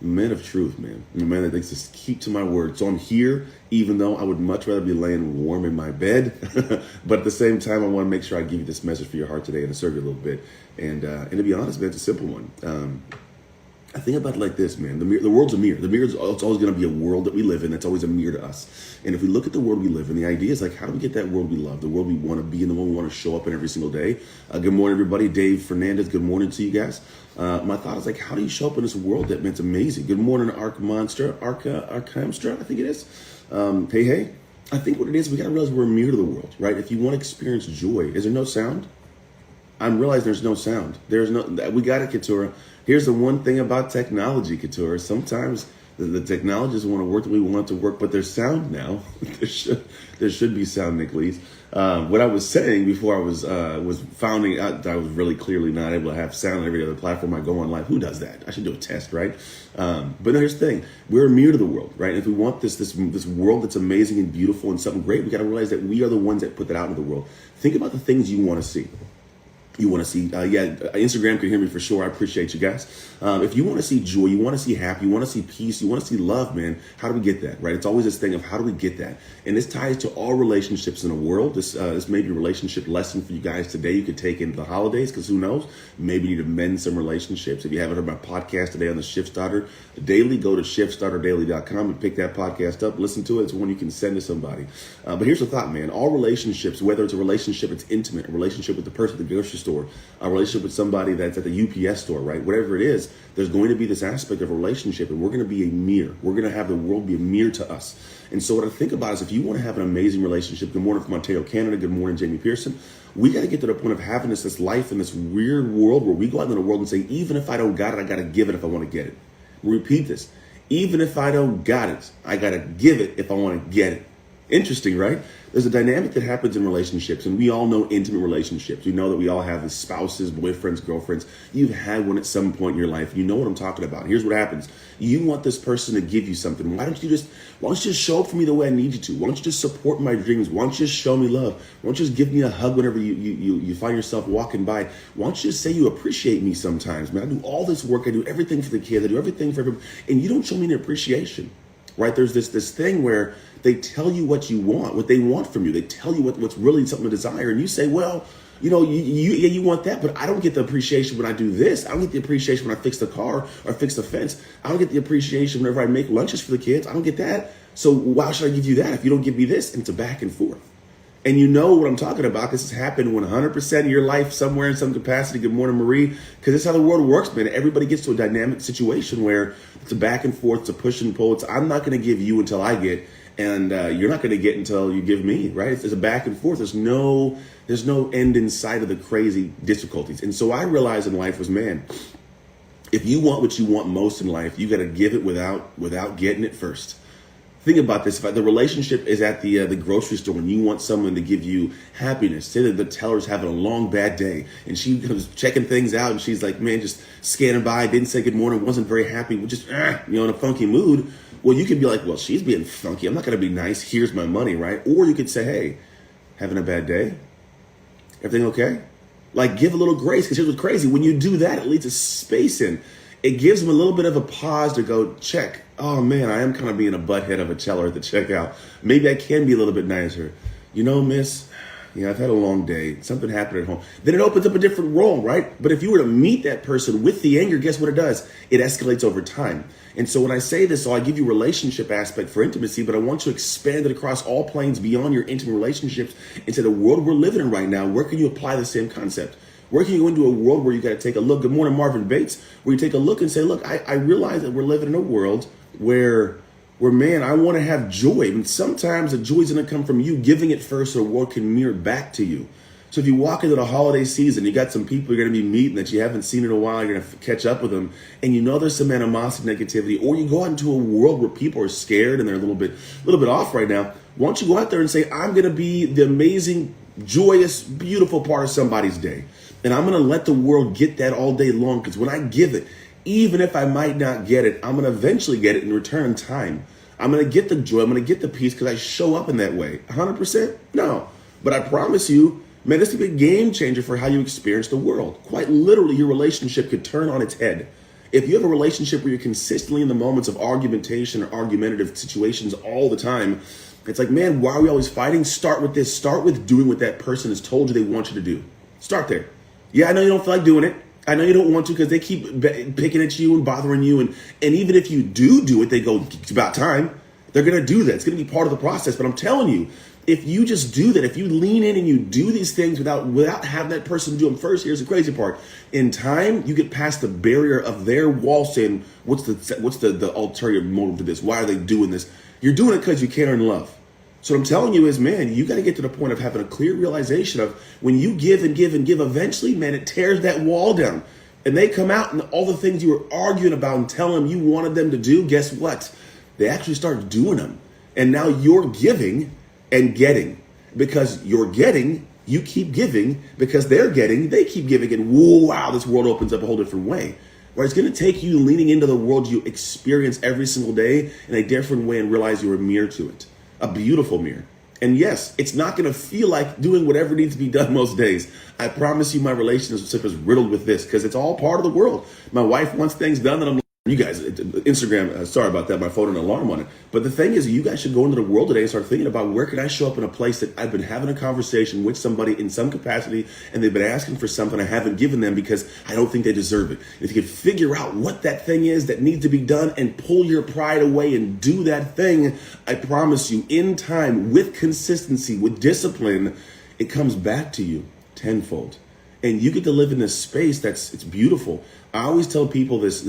Man of truth, man. A man that likes to keep to my word. So I'm here, even though I would much rather be laying warm in my bed. But at the same time, I want to make sure I give you this message for your heart today and to serve you a little bit. And to be honest, man, it's a simple one. I think about it like this, man. The world's a mirror. The mirror it's always going to be a world that we live in. That's always a mirror to us. And if we look at the world we live in, the idea is like, how do we get that world we love, the world we want to be, and the one we want to show up in every single day? Good morning, everybody. Dave Fernandez. Good morning to you guys. My thought is like, how do you show up in this world that means amazing? Good morning, Arkamstra, I think it is. Hey. I think what it is, we got to realize we're a mirror to the world, right? If you want to experience joy, is there no sound? I'm realizing there's no sound. We got it, Keturah. Here's the one thing about technology, Keturah. Sometimes the technology doesn't want to work the way we want it to work, but there's sound now. there should be sound, Nicholas. What I was saying before I was founding out, I was really clearly not able to have sound on every other platform I go on live. Who does that? I should do a test, right? But no, here's the thing. We're a mirror to the world, right? And if we want this world that's amazing and beautiful and something great, we got to realize that we are the ones that put that out into the world. Think about the things you want to see. You want to see, Instagram can hear me for sure. I appreciate you guys. If you want to see joy, you want to see happy, you want to see peace, you want to see love, man, how do we get that, right? It's always this thing of how do we get that? And this ties to all relationships in the world. This may be a relationship lesson for you guys today. You could take into the holidays, because who knows? Maybe you need to mend some relationships. If you haven't heard my podcast today on the Shift Starter Daily, go to shiftstarterdaily.com and pick that podcast up. Listen to it. It's one you can send to somebody. But here's the thought, man. All relationships, whether it's a relationship that's intimate, a relationship with the person at the grocery store, a relationship with somebody that's at the UPS store, right? Whatever it is, there's going to be this aspect of a relationship, and we're going to be a mirror. We're going to have the world be a mirror to us. And so what I think about is, if you want to have an amazing relationship, good morning from Ontario, Canada, good morning, Jamie Pearson, we got to get to the point of having this life in this weird world where we go out into the world and say, even if I don't got it, I got to give it if I want to get it. Repeat this. Even if I don't got it, I got to give it if I want to get it. Interesting, right? There's a dynamic that happens in relationships, and we all know intimate relationships. We know that we all have spouses, boyfriends, girlfriends. You've had one at some point in your life. You know what I'm talking about. Here's what happens. You want this person to give you something. Why don't you just show up for me the way I need you to? Why don't you just support my dreams? Why don't you just show me love? Why don't you just give me a hug whenever you find yourself walking by? Why don't you just say you appreciate me sometimes, man? I do all this work. I do everything for the kids. I do everything for everyone, and you don't show me any appreciation. Right? There's this thing where they tell you what you want, what they want from you. They tell you what's really something to desire. And you say, well, you want that, but I don't get the appreciation when I do this. I don't get the appreciation when I fix the car or fix the fence. I don't get the appreciation whenever I make lunches for the kids. I don't get that. So why should I give you that if you don't give me this? And it's a back and forth. And you know what I'm talking about. This has happened 100% of your life somewhere in some capacity. Good morning, Marie. Because that's how the world works, man. Everybody gets to a dynamic situation where it's a back and forth, it's a push and pull. It's I'm not going to give you until I get, and you're not going to get until you give me, right? It's a back and forth. There's no end in sight of the crazy difficulties. And so I realized in life was, man, if you want what you want most in life, you got to give it without getting it first. Think about this. If the relationship is at the grocery store and you want someone to give you happiness, say that the teller's having a long, bad day and she comes checking things out and she's like, man, just scanning by, didn't say good morning, wasn't very happy, just, in a funky mood. Well, you could be like, well, she's being funky. I'm not going to be nice. Here's my money, right? Or you could say, hey, having a bad day? Everything okay? Like, give a little grace, because here's what's crazy. When you do that, it leads to space in. It gives them a little bit of a pause to go check. Oh man, I am kind of being a butthead of a teller at the checkout. Maybe I can be a little bit nicer. Miss, I've had a long day. Something happened at home. Then it opens up a different role, right? But if you were to meet that person with the anger, guess what it does? It escalates over time. And so when I say this, I give you relationship aspect for intimacy, but I want to expand it across all planes beyond your intimate relationships into the world we're living in right now. Where can you apply the same concept? Where can you go into a world where you got to take a look? Good morning, Marvin Bates. Where you take a look and say, look, I realize that we're living in a world where man, I want to have joy. And sometimes the joy is going to come from you giving it first, so the world can mirror back to you. So if you walk into the holiday season, you got some people you're going to be meeting that you haven't seen in a while, you're going to catch up with them, and there's some animosity, negativity, or you go out into a world where people are scared and they're a little bit off right now. Why don't you go out there and say, I'm going to be the amazing, joyous, beautiful part of somebody's day. And I'm going to let the world get that all day long, because when I give it, even if I might not get it, I'm going to eventually get it in return time. I'm going to get the joy. I'm going to get the peace because I show up in that way. 100%? No. But I promise you, man, this could be a game changer for how you experience the world. Quite literally, your relationship could turn on its head. If you have a relationship where you're consistently in the moments of argumentation or argumentative situations all the time, it's like, man, why are we always fighting? Start with this. Start with doing what that person has told you they want you to do. Start there. Yeah, I know you don't feel like doing it. I know you don't want to because they keep picking at you and bothering you. And even if you do it, they go, it's about time. They're going to do that. It's going to be part of the process. But I'm telling you, if you just do that, if you lean in and you do these things without having that person do them first, here's the crazy part. In time, you get past the barrier of their wall saying, what's the ulterior motive to this? Why are they doing this? You're doing it because you care and love. So what I'm telling you is, man, you got to get to the point of having a clear realization of when you give and give and give, eventually, man, it tears that wall down. And they come out and all the things you were arguing about and telling them you wanted them to do, guess what? They actually start doing them. And now you're giving and getting. Because you're getting, you keep giving. Because they're getting, they keep giving. And whoa, wow, this world opens up a whole different way. Where it's going to take you leaning into the world you experience every single day in a different way and realize you're a mirror to it. A beautiful mirror. And yes, it's not going to feel like doing whatever needs to be done most days. I promise you my relationship is riddled with this because it's all part of the world. My wife wants things done that I'm like, you guys, Instagram, sorry about that, my phone had an alarm on it. But the thing is, you guys should go into the world today and start thinking about where can I show up in a place that I've been having a conversation with somebody in some capacity and they've been asking for something I haven't given them because I don't think they deserve it. If you could figure out what that thing is that needs to be done and pull your pride away and do that thing, I promise you, in time, with consistency, with discipline, it comes back to you tenfold. And you get to live in this space it's beautiful. I always tell people this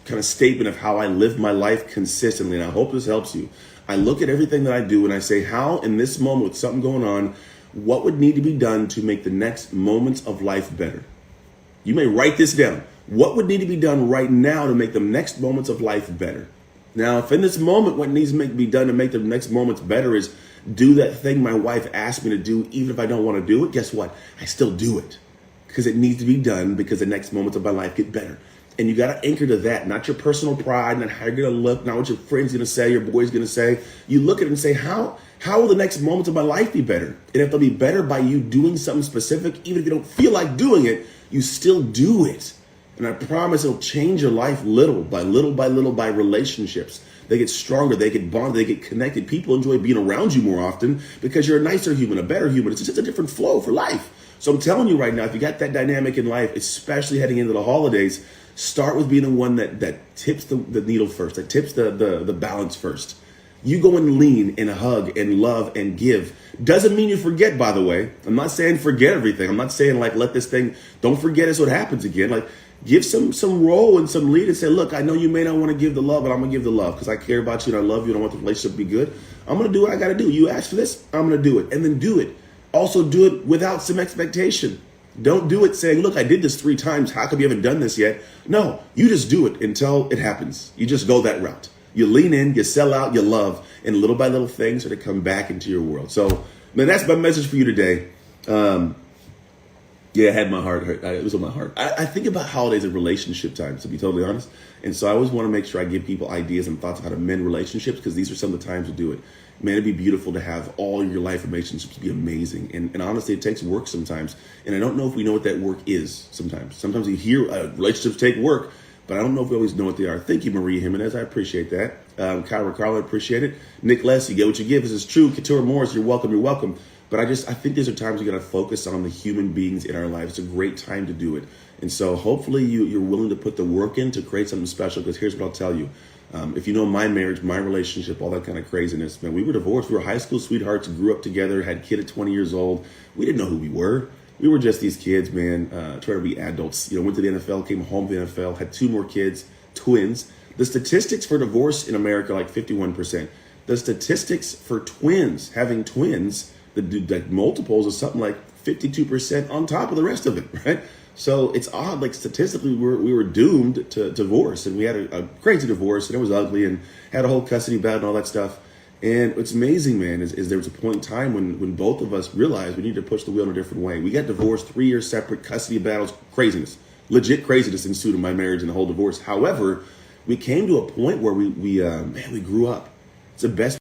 kind of statement of how I live my life consistently, and I hope this helps you. I look at everything that I do and I say, how in this moment with something going on, what would need to be done to make the next moments of life better? You may write this down. What would need to be done right now to make the next moments of life better? Now, if in this moment what needs to be done to make the next moments better is do that thing my wife asked me to do, even if I don't want to do it, guess what? I still do it. Because it needs to be done because the next moments of my life get better. And you got to anchor to that, not your personal pride, not how you're going to look, not what your friend's going to say, your boy's going to say. You look at it and say, how will the next moments of my life be better? And if they'll be better by you doing something specific, even if you don't feel like doing it, you still do it. And I promise it'll change your life little by relationships. They get stronger, they get bonded, they get connected. People enjoy being around you more often because you're a nicer human, a better human. It's just a different flow for life. So I'm telling you right now, if you got that dynamic in life, especially heading into the holidays, start with being the one that tips the needle first, that tips the balance first. You go and lean and hug and love and give. Doesn't mean you forget, by the way. I'm not saying forget everything. I'm not saying like let this thing, don't forget it's what happens again. Like give some role and some lead and say, look, I know you may not want to give the love, but I'm going to give the love because I care about you and I love you and I want the relationship to be good. I'm going to do what I got to do. You asked for this, I'm going to do it. And then do it. Also do it without some expectation. Don't do it saying, look, I did this 3 times. How come you haven't done this yet? No, you just do it until it happens. You just go that route. You lean in, you sell out, you love, and little by little things are to come back into your world. So, man, that's my message for you today. Yeah, I had my heart hurt. It was on my heart. I think about holidays and relationship times, to be totally honest. And so I always want to make sure I give people ideas and thoughts on how to mend relationships because these are some of the times to do it. Man, it'd be beautiful to have all your life relationships be amazing. And honestly, it takes work sometimes. And I don't know if we know what that work is sometimes. Sometimes we hear relationships take work, but I don't know if we always know what they are. Thank you, Maria Jimenez. I appreciate that. Kyra Carla, I appreciate it. Nick Less, you get what you give. This is true. Couture Morris, you're welcome. You're welcome. But I think there's times we got to focus on the human beings in our lives. It's a great time to do it. And so hopefully you're willing to put the work in to create something special because here's what I'll tell you. If you know my marriage, my relationship, all that kind of craziness, man, we were divorced. We were high school sweethearts, grew up together, had a kid at 20 years old. We didn't know who we were. We were just these kids, man, trying to be adults. Went to the NFL, came home to the NFL, had 2 more kids, twins. The statistics for divorce in America are like 51%. The statistics for twins, having twins, the multiples is something like 52% on top of the rest of it, right? So it's odd, like statistically, we were doomed to divorce, and we had a crazy divorce, and it was ugly, and had a whole custody battle and all that stuff. And what's amazing, man, is there was a point in time when both of us realized we need to push the wheel in a different way. We got divorced, 3 years separate, custody battles, craziness, legit craziness ensued in my marriage and the whole divorce. However, we came to a point where we grew up. It's the best